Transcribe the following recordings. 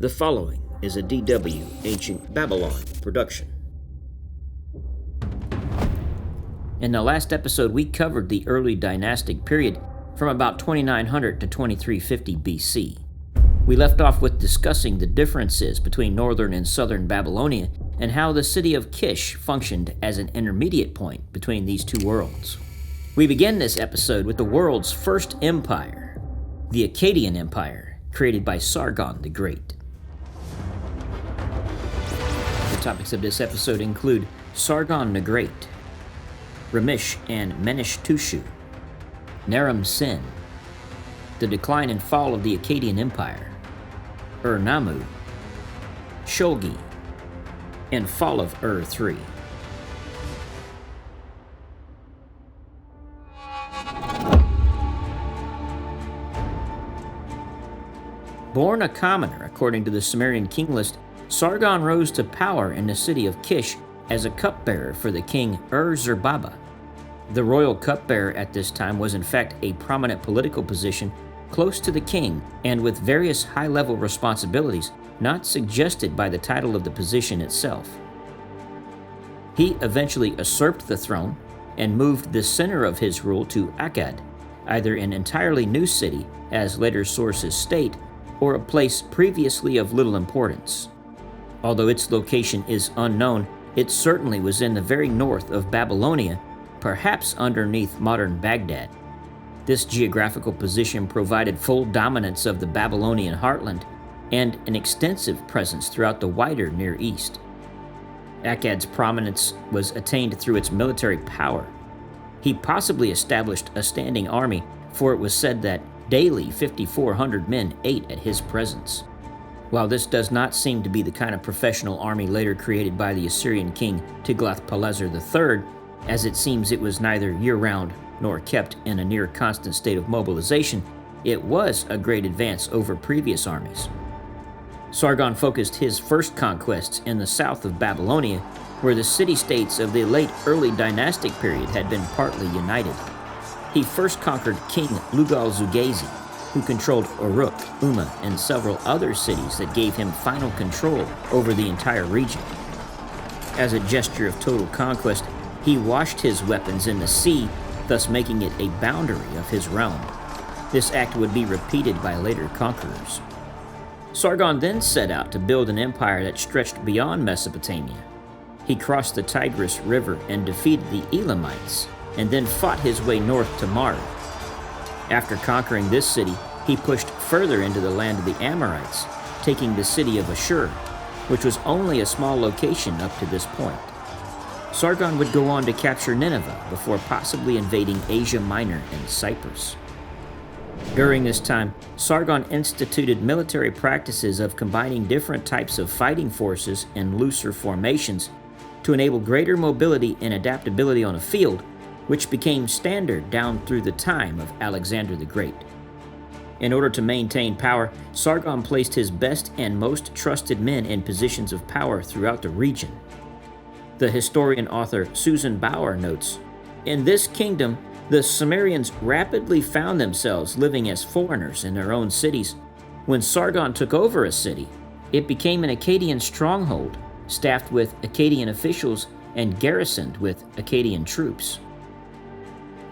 The following is a DW Ancient Babylon production. In the last episode, we covered the Early Dynastic Period from about 2900 to 2350 BC. We left off with discussing the differences between northern and southern Babylonia and how the city of Kish functioned as an intermediate point between these two worlds. We begin this episode with the world's first empire, the Akkadian Empire, created by Sargon the Great. The topics of this episode include Sargon the Great, Rimush and Manishtushu, Naram-Sin, the decline and fall of the Akkadian Empire, Ur-Nammu, Shulgi, and fall of Ur-3. Born a commoner, according to the Sumerian king list, Sargon rose to power in the city of Kish as a cupbearer for the king Ur-Zerbaba. The royal cupbearer at this time was in fact a prominent political position close to the king and with various high-level responsibilities not suggested by the title of the position itself. He eventually usurped the throne and moved the center of his rule to Akkad, either an entirely new city, as later sources state, or a place previously of little importance. Although its location is unknown, it certainly was in the very north of Babylonia, perhaps underneath modern Baghdad. This geographical position provided full dominance of the Babylonian heartland and an extensive presence throughout the wider Near East. Akkad's prominence was attained through its military power. He possibly established a standing army, for it was said that daily 5,400 men ate at his presence. While this does not seem to be the kind of professional army later created by the Assyrian king Tiglath-Pileser III, as it seems it was neither year-round nor kept in a near constant state of mobilization, it was a great advance over previous armies. Sargon focused his first conquests in the south of Babylonia, where the city-states of the late Early Dynastic Period had been partly united. He first conquered King Lugal-Zugazi, who controlled Uruk, Umma, and several other cities that gave him final control over the entire region. As a gesture of total conquest, he washed his weapons in the sea, thus making it a boundary of his realm. This act would be repeated by later conquerors. Sargon then set out to build an empire that stretched beyond Mesopotamia. He crossed the Tigris River and defeated the Elamites, and then fought his way north to Mara. After conquering this city, he pushed further into the land of the Amorites, taking the city of Ashur, which was only a small location up to this point. Sargon would go on to capture Nineveh before possibly invading Asia Minor and Cyprus. During this time, Sargon instituted military practices of combining different types of fighting forces in looser formations to enable greater mobility and adaptability on a field, which became standard down through the time of Alexander the Great. In order to maintain power, Sargon placed his best and most trusted men in positions of power throughout the region. The historian author Susan Bauer notes, "In this kingdom, the Sumerians rapidly found themselves living as foreigners in their own cities. When Sargon took over a city, it became an Akkadian stronghold, staffed with Akkadian officials and garrisoned with Akkadian troops."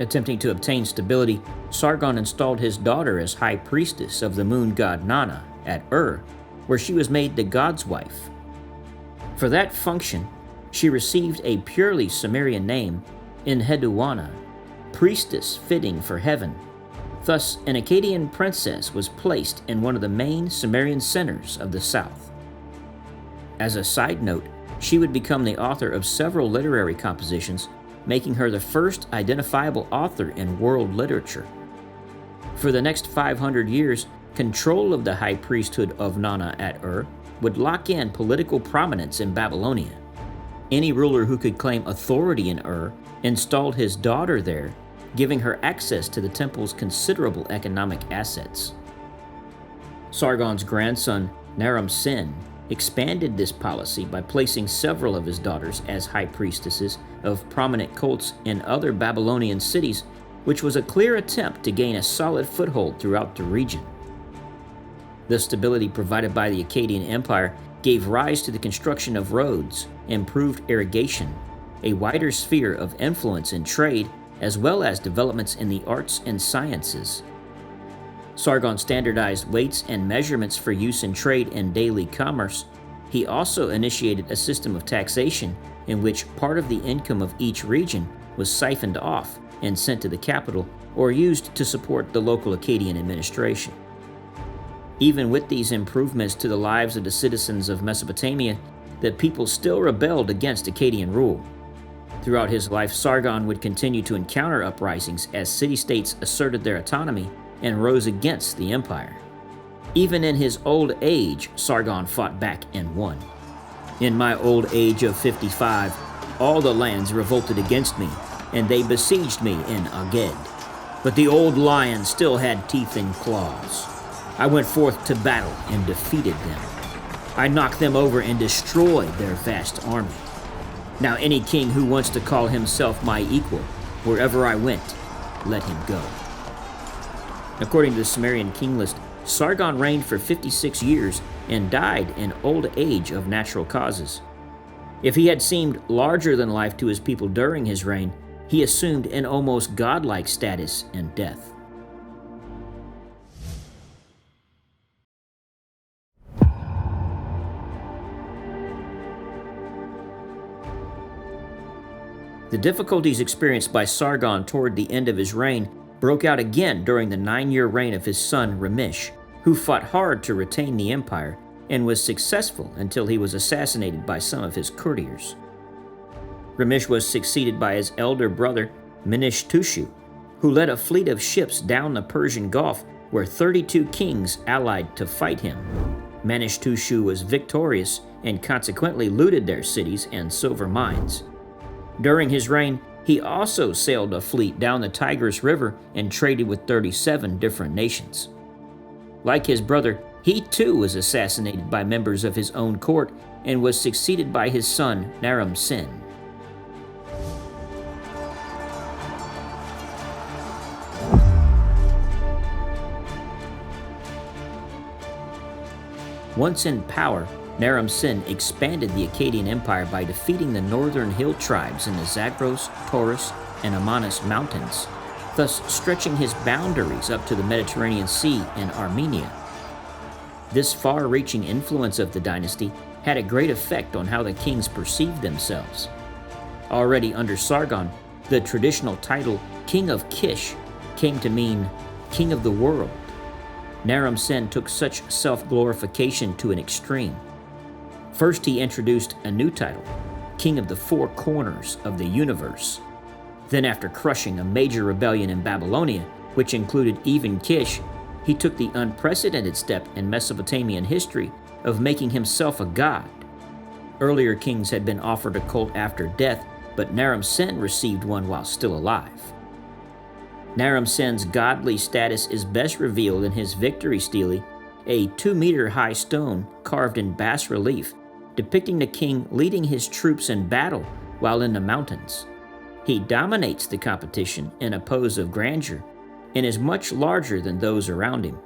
Attempting to obtain stability, Sargon installed his daughter as high priestess of the moon god Nana at Ur, where she was made the god's wife. For that function, she received a purely Sumerian name, Enheduanna, priestess fitting for heaven. Thus, an Akkadian princess was placed in one of the main Sumerian centers of the south. As a side note, she would become the author of several literary compositions, making her the first identifiable author in world literature. For the next 500 years, control of the high priesthood of Nana at Ur would lock in political prominence in Babylonia. Any ruler who could claim authority in Ur installed his daughter there, giving her access to the temple's considerable economic assets. Sargon's grandson, Naram-Sin, expanded this policy by placing several of his daughters as high priestesses of prominent cults in other Babylonian cities, which was a clear attempt to gain a solid foothold throughout the region. The stability provided by the Akkadian Empire gave rise to the construction of roads, improved irrigation, a wider sphere of influence in trade, as well as developments in the arts and sciences. Sargon standardized weights and measurements for use in trade and daily commerce. He also initiated a system of taxation in which part of the income of each region was siphoned off and sent to the capital or used to support the local Akkadian administration. Even with these improvements to the lives of the citizens of Mesopotamia, the people still rebelled against Akkadian rule. Throughout his life, Sargon would continue to encounter uprisings as city-states asserted their autonomy and rose against the empire. Even in his old age, Sargon fought back and won. "In my old age of 55, all the lands revolted against me, and they besieged me in Aged. But the old lion still had teeth and claws. I went forth to battle and defeated them. I knocked them over and destroyed their vast army. Now any king who wants to call himself my equal, wherever I went, let him go." According to the Sumerian king list, Sargon reigned for 56 years and died in old age of natural causes. If he had seemed larger than life to his people during his reign, he assumed an almost godlike status in death. The difficulties experienced by Sargon toward the end of his reign broke out again during the 9-year reign of his son Rimush, who fought hard to retain the empire and was successful until he was assassinated by some of his courtiers. Rimush was succeeded by his elder brother Manishtushu, who led a fleet of ships down the Persian Gulf where 32 kings allied to fight him. Manishtushu was victorious and consequently looted their cities and silver mines. During his reign, he also sailed a fleet down the Tigris River and traded with 37 different nations. Like his brother, he too was assassinated by members of his own court and was succeeded by his son Naram-Sin. Once in power, Naram-Sin expanded the Akkadian Empire by defeating the northern hill tribes in the Zagros, Taurus, and Amanus mountains, thus stretching his boundaries up to the Mediterranean Sea and Armenia. This far-reaching influence of the dynasty had a great effect on how the kings perceived themselves. Already under Sargon, the traditional title King of Kish came to mean King of the World. Naram-Sin took such self-glorification to an extreme. First, he introduced a new title, King of the Four Corners of the Universe. Then, after crushing a major rebellion in Babylonia, which included even Kish, he took the unprecedented step in Mesopotamian history of making himself a god. Earlier kings had been offered a cult after death, but Naram-Sin received one while still alive. Naram-Sin's godly status is best revealed in his victory stele, a 2-meter-high stone carved in bas relief, depicting the king leading his troops in battle while in the mountains. He dominates the competition in a pose of grandeur and is much larger than those around him.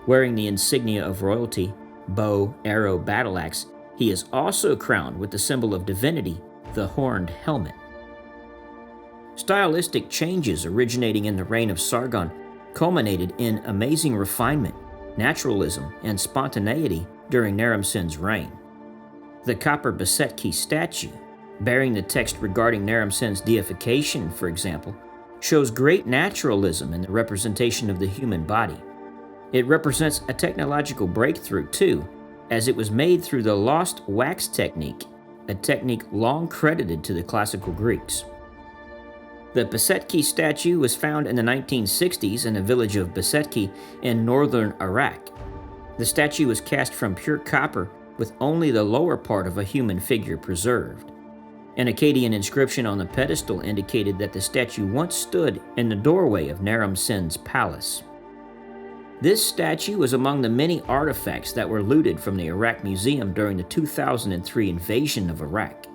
Wearing the insignia of royalty, bow, arrow, battle axe, he is also crowned with the symbol of divinity, the horned helmet. Stylistic changes originating in the reign of Sargon culminated in amazing refinement, naturalism, and spontaneity during Naram-Sin's reign. The copper Besetki statue, bearing the text regarding Naram-Sin's deification, for example, shows great naturalism in the representation of the human body. It represents a technological breakthrough, too, as it was made through the lost wax technique, a technique long credited to the classical Greeks. The Besetki statue was found in the 1960s in the village of Besetki in northern Iraq. The statue was cast from pure copper with only the lower part of a human figure preserved. An Akkadian inscription on the pedestal indicated that the statue once stood in the doorway of Naram-Sin's palace. This statue was among the many artifacts that were looted from the Iraq Museum during the 2003 invasion of Iraq.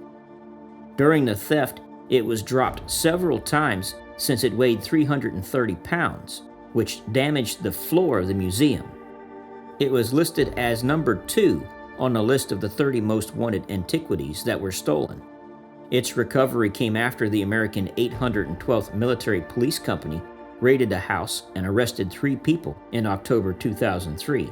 During the theft, it was dropped several times since it weighed 330 pounds, which damaged the floor of the museum. It was listed as number 2 on the list of the 30 most wanted antiquities that were stolen. Its recovery came after the American 812th Military Police Company raided a house and arrested 3 people in October 2003.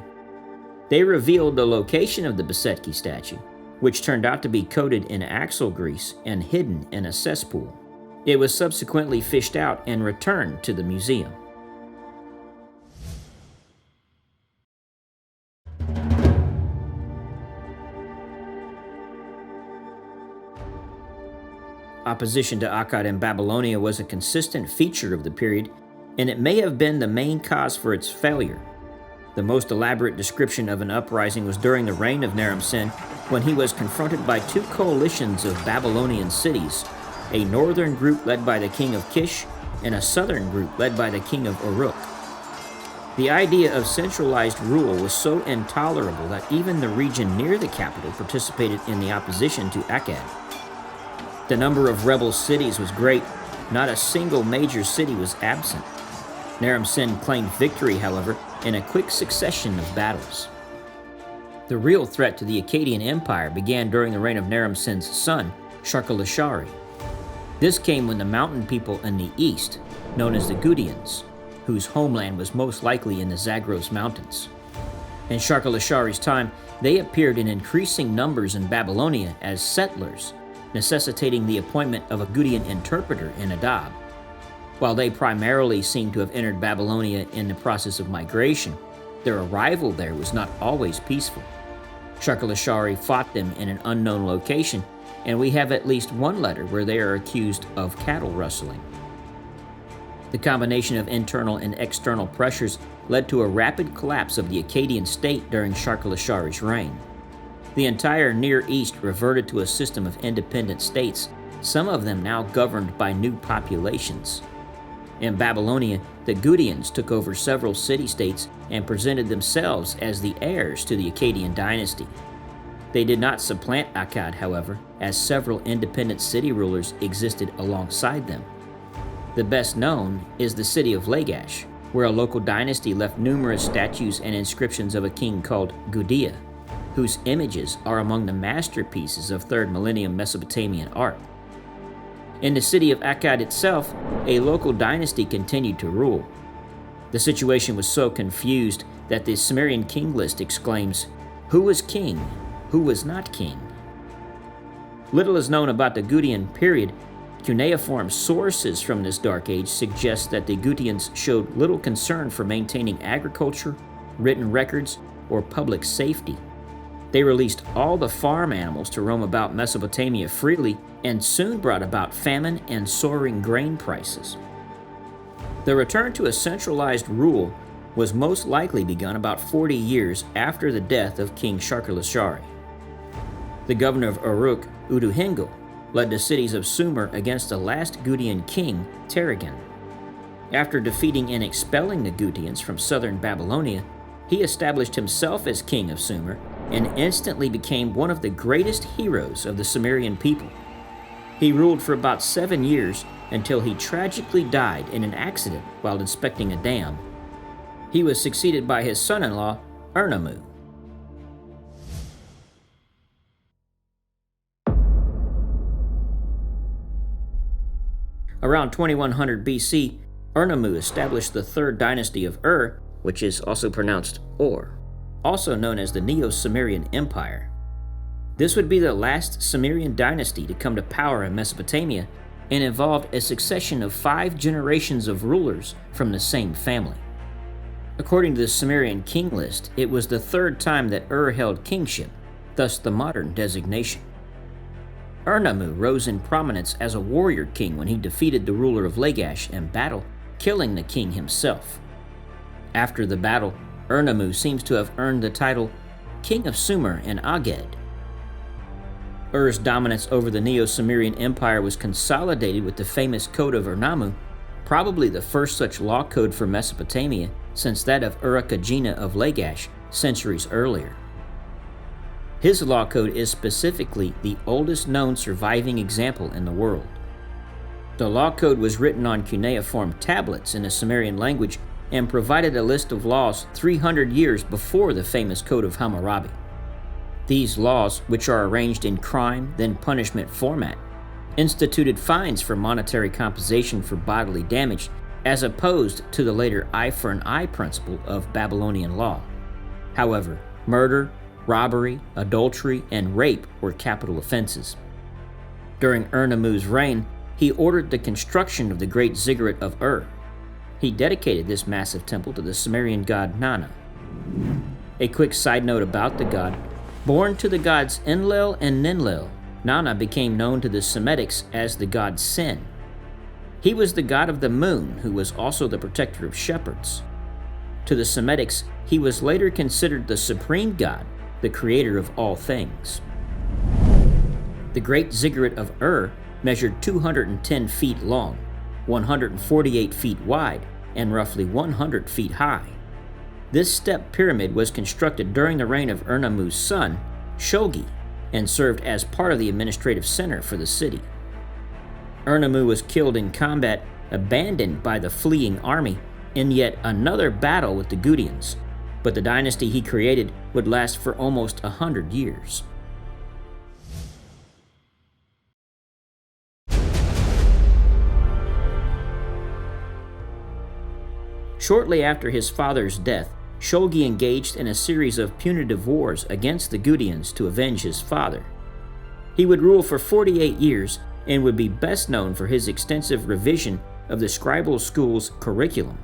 They revealed the location of the Besetki statue, which turned out to be coated in axle grease and hidden in a cesspool. It was subsequently fished out and returned to the museum. Opposition to Akkad and Babylonia was a consistent feature of the period, and it may have been the main cause for its failure. The most elaborate description of an uprising was during the reign of Naram-Sin, when he was confronted by 2 coalitions of Babylonian cities, a northern group led by the king of Kish and a southern group led by the king of Uruk. The idea of centralized rule was so intolerable that even the region near the capital participated in the opposition to Akkad. The number of rebel cities was great. Not a single major city was absent. Naram-Sin claimed victory, however, in a quick succession of battles. The real threat to the Akkadian Empire began during the reign of Naram-Sin's son, Sharkal-Ashari. This came when the mountain people in the east, known as the Gutians, whose homeland was most likely in the Zagros Mountains. In Sharkal-Ashari's time, they appeared in increasing numbers in Babylonia as settlers, necessitating the appointment of a Gutian interpreter in Adab. While they primarily seem to have entered Babylonia in the process of migration, their arrival there was not always peaceful. Sharkal-Ashari fought them in an unknown location, and we have at least one letter where they are accused of cattle rustling. The combination of internal and external pressures led to a rapid collapse of the Akkadian state during Sharkal-Ashari's reign. The entire Near East reverted to a system of independent states, some of them now governed by new populations. In Babylonia, the Gutians took over several city-states and presented themselves as the heirs to the Akkadian dynasty. They did not supplant Akkad, however, as several independent city rulers existed alongside them. The best known is the city of Lagash, where a local dynasty left numerous statues and inscriptions of a king called Gudea, whose images are among the masterpieces of 3rd millennium Mesopotamian art. In the city of Akkad itself, a local dynasty continued to rule. The situation was so confused that the Sumerian king list exclaims, "Who was king? Who was not king?" Little is known about the Gutian period. Cuneiform sources from this dark age suggest that the Gutians showed little concern for maintaining agriculture, written records, or public safety. They released all the farm animals to roam about Mesopotamia freely and soon brought about famine and soaring grain prices. The return to a centralized rule was most likely begun about 40 years after the death of King Sharkal-Ashari. The governor of Uruk, Uduhingal, led the cities of Sumer against the last Gutian king, Tarragon. After defeating and expelling the Gutians from southern Babylonia, he established himself as king of Sumer and instantly became one of the greatest heroes of the Sumerian people. He ruled for about 7 years until he tragically died in an accident while inspecting a dam. He was succeeded by his son-in-law, Ur-Nammu. Around 2100 BC, Ur-Nammu established the 3rd dynasty of Ur, which is also pronounced Or, also known as the Neo-Sumerian Empire. This would be the last Sumerian dynasty to come to power in Mesopotamia and involved a succession of 5 generations of rulers from the same family. According to the Sumerian king list, it was the 3rd time that Ur held kingship, thus the modern designation. Ur-Nammu rose in prominence as a warrior king when he defeated the ruler of Lagash in battle, killing the king himself. After the battle, Ur-Nammu seems to have earned the title King of Sumer and Aged. Ur's dominance over the Neo-Sumerian Empire was consolidated with the famous Code of Ur-Nammu, probably the first such law code for Mesopotamia since that of Uruk-Agena of Lagash centuries earlier. His law code is specifically the oldest known surviving example in the world. The law code was written on cuneiform tablets in the Sumerian language and provided a list of laws 300 years before the famous Code of Hammurabi. These laws, which are arranged in crime then punishment format, instituted fines for monetary compensation for bodily damage, as opposed to the later eye for an eye principle of Babylonian law. However, murder, robbery, adultery, and rape were capital offenses. During Ur-Nammu's reign, he ordered the construction of the great ziggurat of Ur. He dedicated this massive temple to the Sumerian god Nana. A quick side note about the god: born to the gods Enlil and Ninlil, Nana became known to the Semitics as the god Sin. He was the god of the moon, who was also the protector of shepherds. To the Semitics, he was later considered the supreme god, the creator of all things. The great ziggurat of Ur measured 210 feet long, 148 feet wide, and roughly 100 feet high. This step pyramid was constructed during the reign of Ur-Nammu's son, Shulgi, and served as part of the administrative center for the city. Ur-Nammu was killed in combat, abandoned by the fleeing army, in yet another battle with the Gudians, but the dynasty he created would last for almost 100 years. Shortly after his father's death, Shulgi engaged in a series of punitive wars against the Gudians to avenge his father. He would rule for 48 years and would be best known for his extensive revision of the scribal school's curriculum.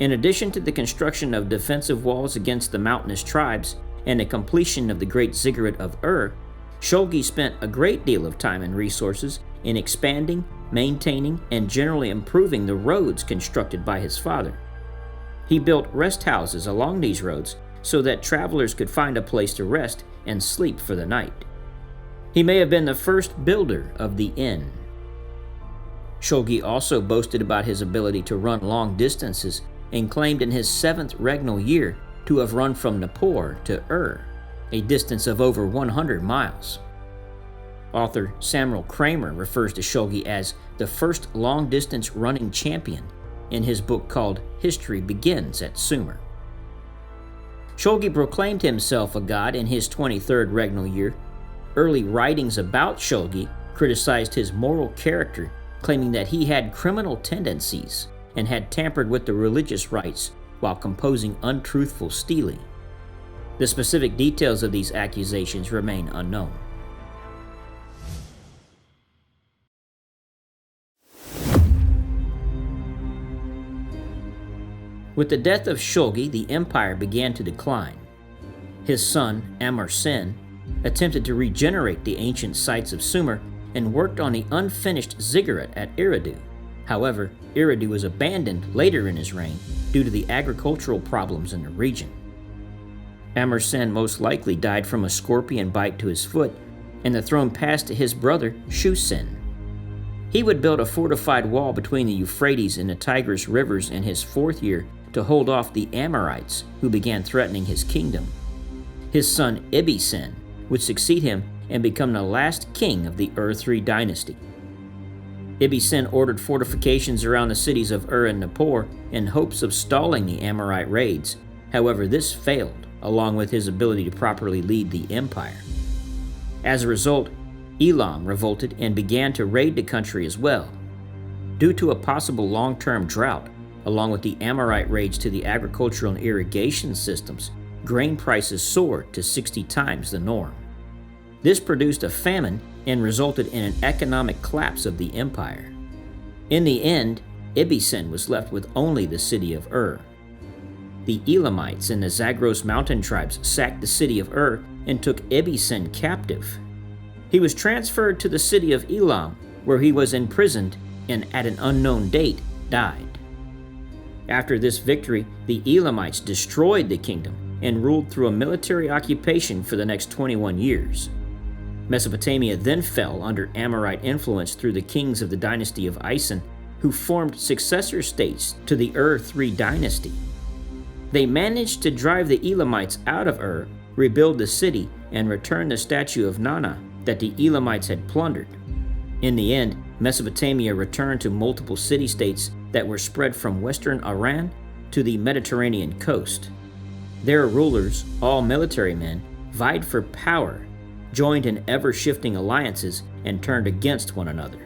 In addition to the construction of defensive walls against the mountainous tribes and the completion of the great ziggurat of Ur, Shulgi spent a great deal of time and resources in expanding, maintaining, and generally improving the roads constructed by his father. He built rest houses along these roads so that travelers could find a place to rest and sleep for the night. He may have been the first builder of the inn. Shulgi also boasted about his ability to run long distances and claimed in his 7th regnal year to have run from Nippur to Ur, a distance of over 100 miles. Author Samuel Kramer refers to Shulgi as the first long-distance running champion in his book called History Begins at Sumer. Shulgi proclaimed himself a god in his 23rd regnal year. Early writings about Shulgi criticized his moral character, claiming that he had criminal tendencies and had tampered with the religious rites while composing untruthful stele. The specific details of these accusations remain unknown. With the death of Shulgi, the empire began to decline. His son, Naram-Sin, attempted to regenerate the ancient sites of Sumer and worked on the unfinished ziggurat at Eridu. However, Eridu was abandoned later in his reign due to the agricultural problems in the region. Naram-Sin most likely died from a scorpion bite to his foot, and the throne passed to his brother, Shu-Sin. He would build a fortified wall between the Euphrates and the Tigris rivers in his 4th year to hold off the Amorites, who began threatening his kingdom. His son Early would succeed him and become the last king of the Ur-3 dynasty. Early ordered fortifications around the cities of Ur and Nippur in hopes of stalling the Amorite raids. However, this failed, along with his ability to properly lead the empire. As a result, Elam revolted and began to raid the country as well. Due to a possible long-term drought, along with the Amorite raids to the agricultural and irrigation systems, grain prices soared to 60 times the norm. This produced a famine and resulted in an economic collapse of the empire. In the end, Early was left with only the city of Ur. The Elamites and the Zagros mountain tribes sacked the city of Ur and took Early captive. He was transferred to the city of Elam, where he was imprisoned and at an unknown date died. After this victory, the Elamites destroyed the kingdom and ruled through a military occupation for the next 21 years. Mesopotamia then fell under Amorite influence through the kings of the dynasty of Ison, who formed successor states to the Ur-3 dynasty. They managed to drive the Elamites out of Ur, rebuild the city, and return the statue of Nana that the Elamites had plundered. In the end, Mesopotamia returned to multiple city-states that were spread from western Iran to the Mediterranean coast. Their rulers, all military men, vied for power, joined in ever-shifting alliances, and turned against one another.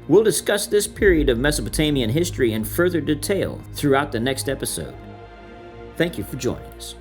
We'll discuss this period of Mesopotamian history in further detail throughout the next episode. Thank you for joining us.